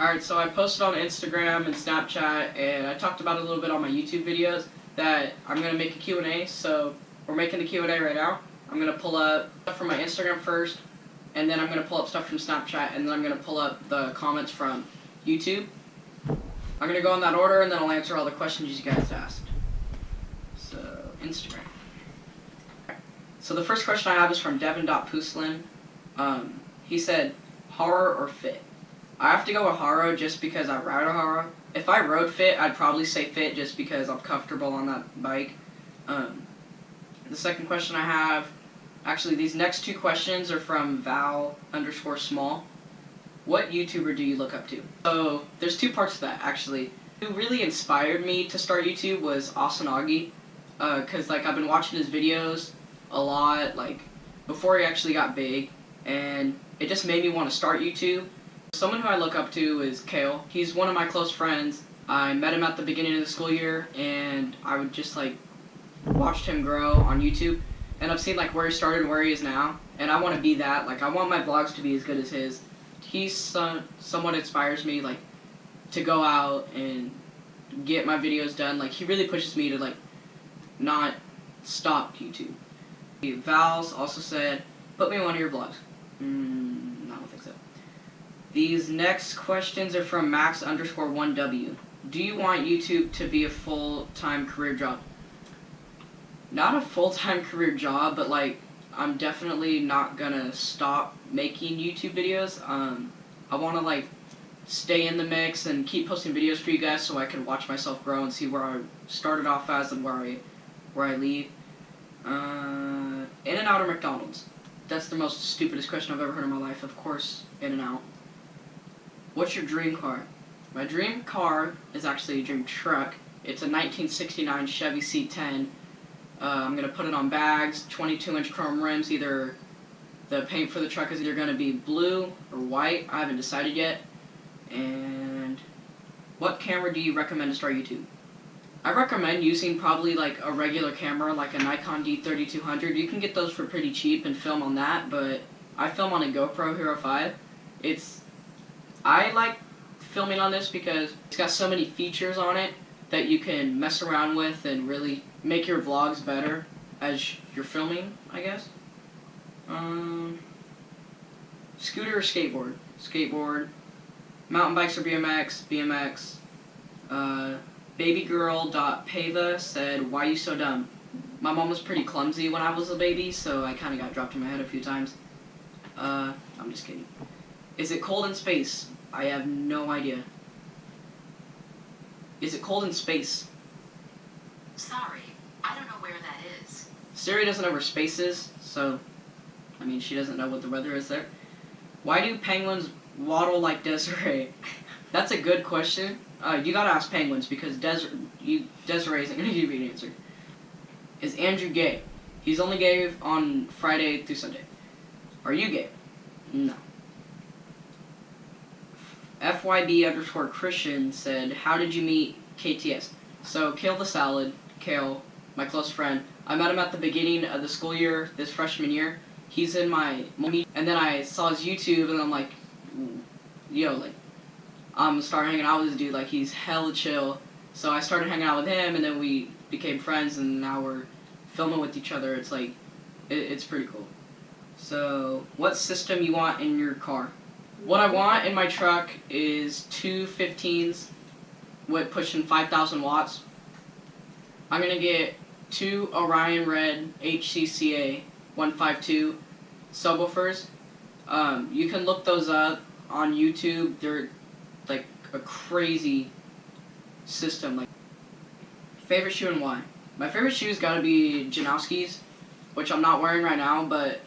Alright, so I posted on Instagram and Snapchat, and I talked about it a little bit on my YouTube videos, that I'm going to make a Q&A, so we're making the Q&A right now. I'm going to pull up stuff from my Instagram first, and then I'm going to pull up stuff from Snapchat, and then I'm going to pull up the comments from YouTube. I'm going to go in that order, and then I'll answer all the questions you guys asked. So, Instagram. So the first question I have is from Devin.Puslin. He said, horror or fit? I have to go with horror just because I ride a horror. If I rode fit, I'd probably say fit just because I'm comfortable on that bike. The second question I have, actually these next two questions are from Val_small. What YouTuber do you look up to? So there's two parts to that actually. Who really inspired me to start YouTube was L.O.N.E. Cause like I've been watching his videos a lot, like before he actually got big, and it just made me want to start YouTube. Someone who I look up to is L.I.L. He's one of my close friends. I met him at the beginning of the school year, and I would just like watched him grow on YouTube, and I've seen like where he started and where he is now, and I want to be that. Like I want my vlogs to be as good as his. He somewhat inspires me like to go out and get my videos done. Like he really pushes me to like not stop YouTube. Val's also said, put me on one of your vlogs. I don't think so. These next questions are from Max_1W. Do you want YouTube to be a full-time career job? Not a full-time career job, but like I'm definitely not gonna stop making YouTube videos. I want to like stay in the mix and keep posting videos for you guys so I can watch myself grow and see where I started off as and where I leave. In-N-Out or McDonald's? That's the most stupidest question I've ever heard in my life. Of course, In-N-Out. What's your dream car? My dream car is actually a dream truck. It's a 1969 Chevy C10. I'm going to put it on bags, 22-inch chrome rims. Either the paint for the truck is either going to be blue or white. I haven't decided yet. And what camera do you recommend to start YouTube? I recommend using probably like a regular camera, like a Nikon D3200. You can get those for pretty cheap and film on that, but I film on a GoPro Hero 5. I like filming on this because it's got so many features on it that you can mess around with and really make your vlogs better as you're filming, I guess. Scooter or skateboard? Skateboard. Mountain bikes or BMX? BMX. Babygirl.pava said, why you so dumb? My mom was pretty clumsy when I was a baby, so I kind of got dropped in my head a few times. I'm just kidding. Is it cold in space? I have no idea. Is it cold in space? Sorry, I don't know where that is. Siri doesn't know where space is, so, I mean, she doesn't know what the weather is there. Why do penguins waddle like Desiree? That's a good question. You gotta ask penguins because Desiree isn't gonna give you an answer. Is Andrew gay? He's only gay on Friday through Sunday. Are you gay? No. FYB_Christian said, how did you meet KTS? So, Kale the Salad, Kale, my close friend, I met him at the beginning of the school year, this freshman year. He's in my and then I saw his YouTube, and I'm like, yo, like, I'm gonna start hanging out with this dude, like, he's hella chill. So I started hanging out with him, and then we became friends, and now we're filming with each other. It's like, it's pretty cool. So, what system you want in your car? What I want in my truck is two 15s with pushing 5,000 watts. I'm gonna get two Orion Red HCCA 152 subwoofers. You can look those up on YouTube. They're like a crazy system. Like, favorite shoe and why? My favorite shoe's gotta be Janowski's, which I'm not wearing right now, but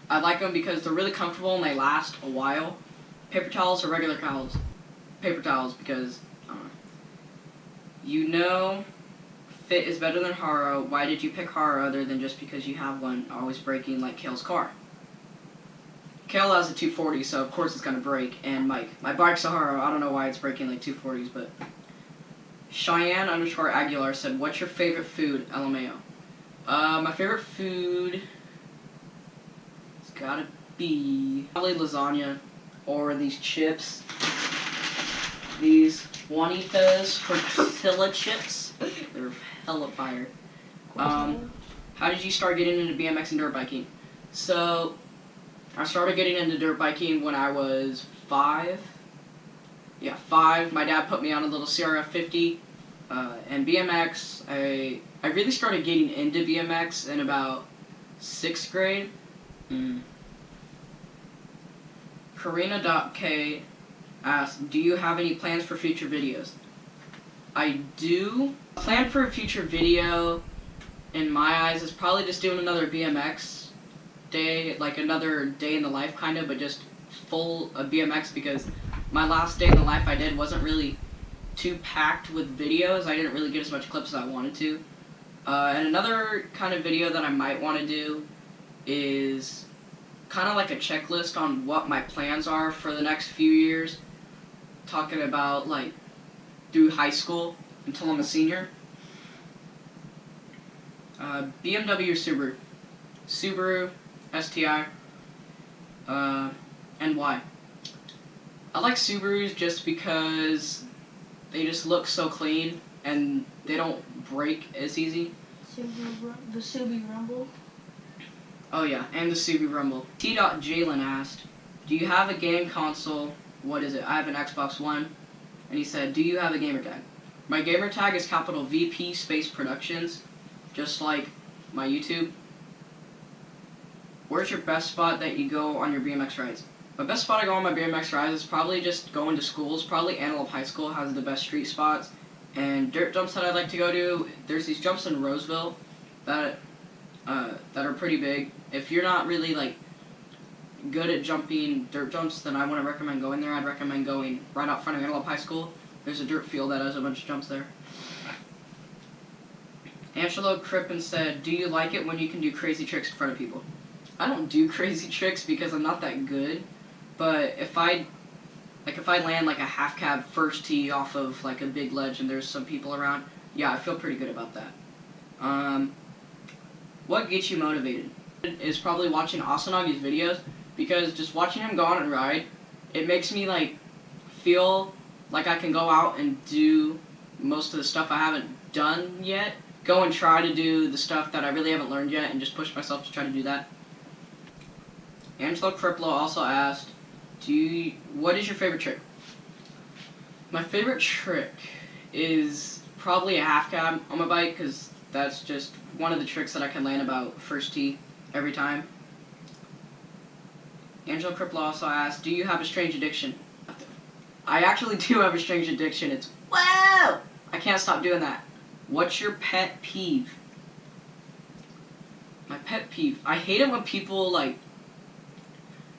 I like them because they're really comfortable and they last a while. Paper towels or regular towels? Paper towels because, I don't know. You know, fit is better than Haro. Why did you pick Haro other than just because you have one always breaking like Kale's car? Kale has a 240, so of course it's gonna break. And my bike's a Haro. I don't know why it's breaking like 240s, but Cheyenne_Aguilar said, what's your favorite food? LMAO. My favorite food, it's gotta be probably lasagna or these chips. these Juanitas tortilla chips. They're hella fire. How did you start getting into BMX and dirt biking? So, I started getting into dirt biking when I was 5. Yeah, 5. My dad put me on a little CRF 50. And BMX, I really started getting into BMX in about 6th grade. Karina.K asked, do you have any plans for future videos? I do. Plan for a future video, in my eyes, is probably just doing another BMX day, like another day in the life kind of, but just full of BMX, because my last day in the life I did wasn't really too packed with videos. I didn't really get as much clips as I wanted to. And another kind of video that I might want to do is kind of like a checklist on what my plans are for the next few years. Talking about like through high school until I'm a senior. BMW or Subaru? Subaru, STI, and why? I like Subarus just because they just look so clean and they don't break as easy. The Subaru Rumble. Oh yeah, and the Subaru Rumble. T.Jalen asked, do you have a game console? What is it? I have an Xbox One. And he said, do you have a gamer tag? My gamer tag is capital VP Space Productions, just like my YouTube. Where's your best spot that you go on your BMX rides? My best spot I go on my BMX rides is probably just going to schools. Probably Antelope High School has the best street spots. And dirt jumps that I'd like to go to, there's these jumps in Roseville that are pretty big. If you're not really like good at jumping dirt jumps, then I wouldn't recommend going there. I'd recommend going right out front of Antelope High School. There's a dirt field that has a bunch of jumps there. Angelo Crippen said, do you like it when you can do crazy tricks in front of people? I don't do crazy tricks because I'm not that good, but if I land like a half cab first tee off of like a big ledge and there's some people around, yeah, I feel pretty good about that. What gets you motivated? Is probably watching Asanagi's videos, because just watching him go on and ride, it makes me like feel like I can go out and do most of the stuff I haven't done yet. Go and try to do the stuff that I really haven't learned yet and just push myself to try to do that. Angelo Criplo also asked, what is your favorite trick? My favorite trick is probably a half cab on my bike, because that's just one of the tricks that I can land about first tee every time. Angelo Criplo also asked, do you have a strange addiction? I actually do have a strange addiction. It's wow! I can't stop doing that. What's your pet peeve? My pet peeve. I hate it when people like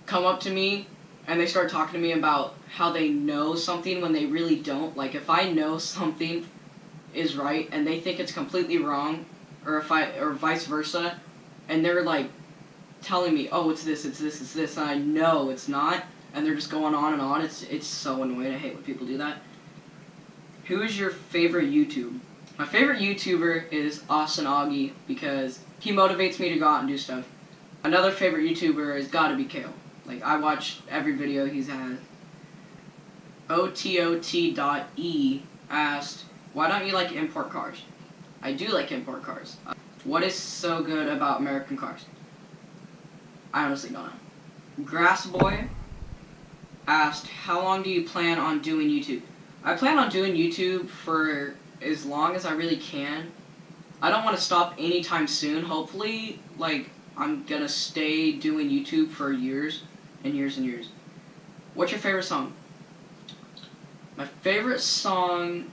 come up to me and they start talking to me about how they know something when they really don't. Like if I know something is right and they think it's completely wrong, or vice versa, and they're like telling me, oh, it's this, it's this, it's this, and I know it's not, and they're just going on and on. It's so annoying. I hate when people do that. Who is your favorite YouTube? My favorite YouTuber is Asanagi, because he motivates me to go out and do stuff. Another favorite YouTuber has got to be Kale. Like, I watch every video he's had. OTOT.E asked, why don't you like import cars? I do like import cars. What is so good about American cars? I honestly don't know. Grassboy asked, how long do you plan on doing YouTube? I plan on doing YouTube for as long as I really can. I don't want to stop anytime soon. Hopefully, like, I'm gonna stay doing YouTube for years and years and years. What's your favorite song? My favorite song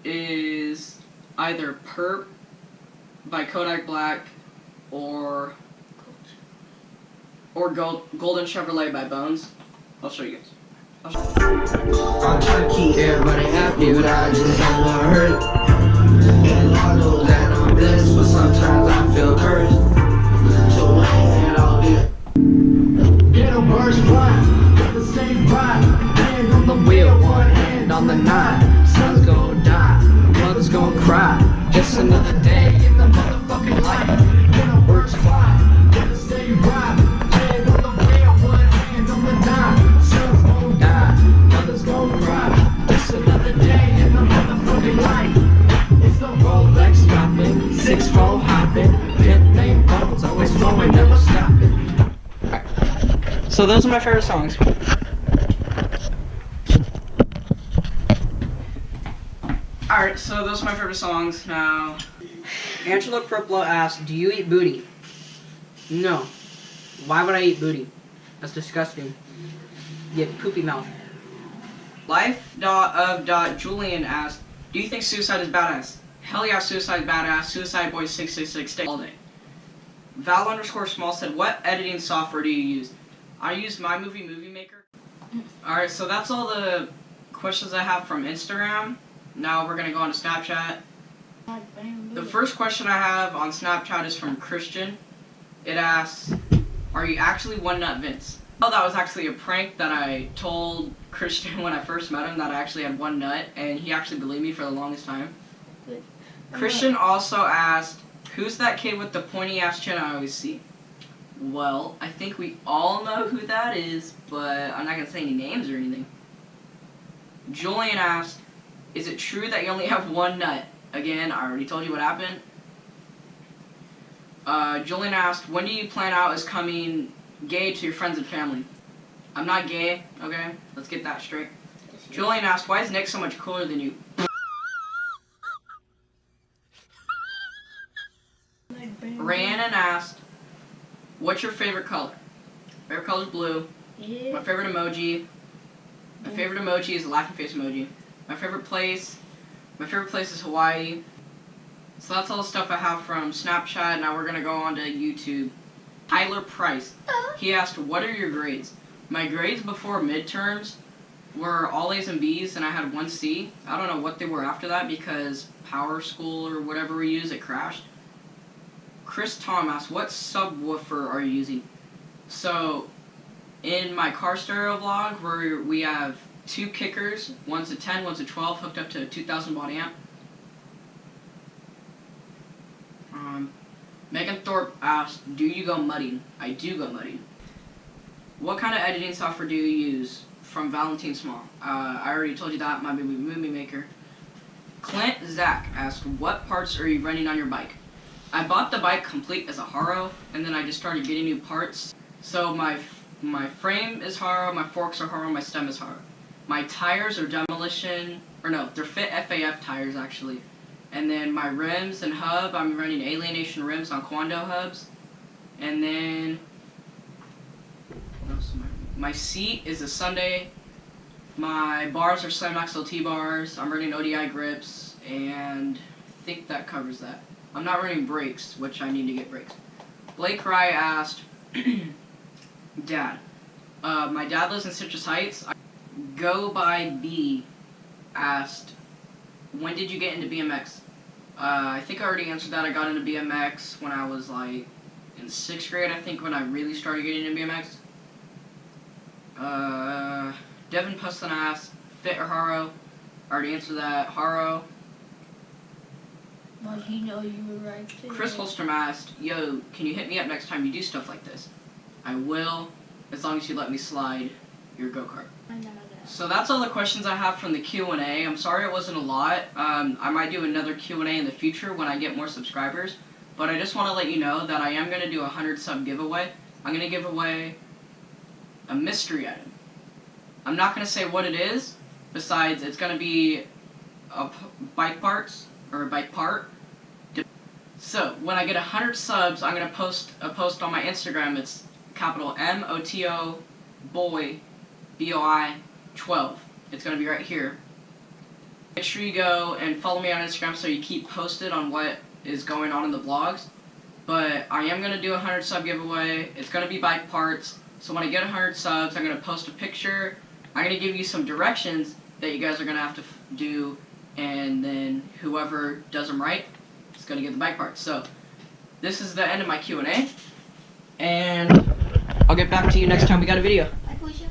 is either Perp by Kodak Black or Golden Chevrolet by Bones. I'll show you guys. I'm trying to keep everybody happy, but I just don't want to hurt. And I know that I'm blessed, but sometimes I feel cursed. So I ain't all good. Get a birds fly, got the same vibe. Hand on the wheel, one hand on the nine. Sun's gonna die, mother's gonna cry. Just another day in the motherfucking life. Get a birds fly, got the same vibe. Hand on the wheel, one hand on the nine. Sun's gonna die, mother's gonna cry. So those are my favorite songs. Alright, so those are my favorite songs. Now, Angela Priplo asked, do you eat booty? No. Why would I eat booty? That's disgusting. You have poopy mouth. Life.of.Julian asked, do you think suicide is badass? Hell yeah, suicide is badass. Suicide Boy 666 all day. Val_small said, what editing software do you use? I use my Movie Maker. Alright, so that's all the questions I have from Instagram. Now we're going to go on to Snapchat. The first question I have on Snapchat is from Christian. It asks, are you actually One Nut Vince? Oh, that was actually a prank that I told Christian when I first met him, that I actually had one nut, and he actually believed me for the longest time. Christian also asked, who's that kid with the pointy ass chin I always see? Well, I think we all know who that is, but I'm not going to say any names or anything. Julian asked, is it true that you only have one nut? Again, I already told you what happened. Julian asked, when do you plan out as coming gay to your friends and family? I'm not gay, okay? Let's get that straight. Julian asked, why is Nick so much cooler than you? Rhiannon asked, what's your favorite color? Favorite color is blue. Yeah. My favorite emoji. My favorite emoji is a laughing face emoji. My favorite place is Hawaii. So that's all the stuff I have from Snapchat. Now we're gonna go on to YouTube. Tyler Price. He asked, what are your grades? My grades before midterms were all A's and B's, and I had 1 C. I don't know what they were after that because Power School or whatever we use, it crashed. Chris Tom asked, what subwoofer are you using? So, in my car stereo vlog, where we have 2 kickers, one's a 10, one's a 12, hooked up to a 2000 watt amp. Megan Thorpe asked, do you go mudding? I do go mudding. What kind of editing software do you use? From Valentine Small. I already told you that, my Movie Maker. Clint Zach asked, what parts are you running on your bike? I bought the bike complete as a Haro, and then I just started getting new parts. So my frame is Haro, my forks are Haro, my stem is Haro. My tires are Demolition, or no, they're Fit FAF tires actually. And then my rims and hub, I'm running Alienation rims on Quando hubs. And then, what else am I? My seat is a Sunday. My bars are Slimax LT bars. I'm running ODI grips, and I think that covers that. I'm not running brakes, which I need to get brakes. Blake Rye asked, Dad, my dad lives in Citrus Heights. Go by B asked, when did you get into BMX? I think I already answered that. I got into BMX when I was like in 6th grade, I think, when I really started getting into BMX. Devin Pustin asked, Fit or Haro? I already answered that. Haro. Well, you know you were right too. Chris Holstrom asked, yo, can you hit me up next time you do stuff like this? I will, as long as you let me slide your go-kart. So that's all the questions I have from the Q&A. I'm sorry it wasn't a lot. I might do another Q&A in the future when I get more subscribers. But I just want to let you know that I am going to do a 100 sub giveaway. I'm going to give away a mystery item. I'm not going to say what it is. Besides, it's going to be a bike parts, or a bike part. So, when I get 100 subs, I'm going to post a post on my Instagram. It's capital MOTO boy BOI 12. It's going to be right here. Make sure you go and follow me on Instagram so you keep posted on what is going on in the vlogs. But I am going to do a 100 sub giveaway. It's going to be bike parts. So when I get 100 subs, I'm going to post a picture. I'm going to give you some directions that you guys are going to have to do. And then whoever does them right is going to get the bike parts. So this is the end of my Q&A. And I'll get back to you next time we got a video. Bye, Felicia.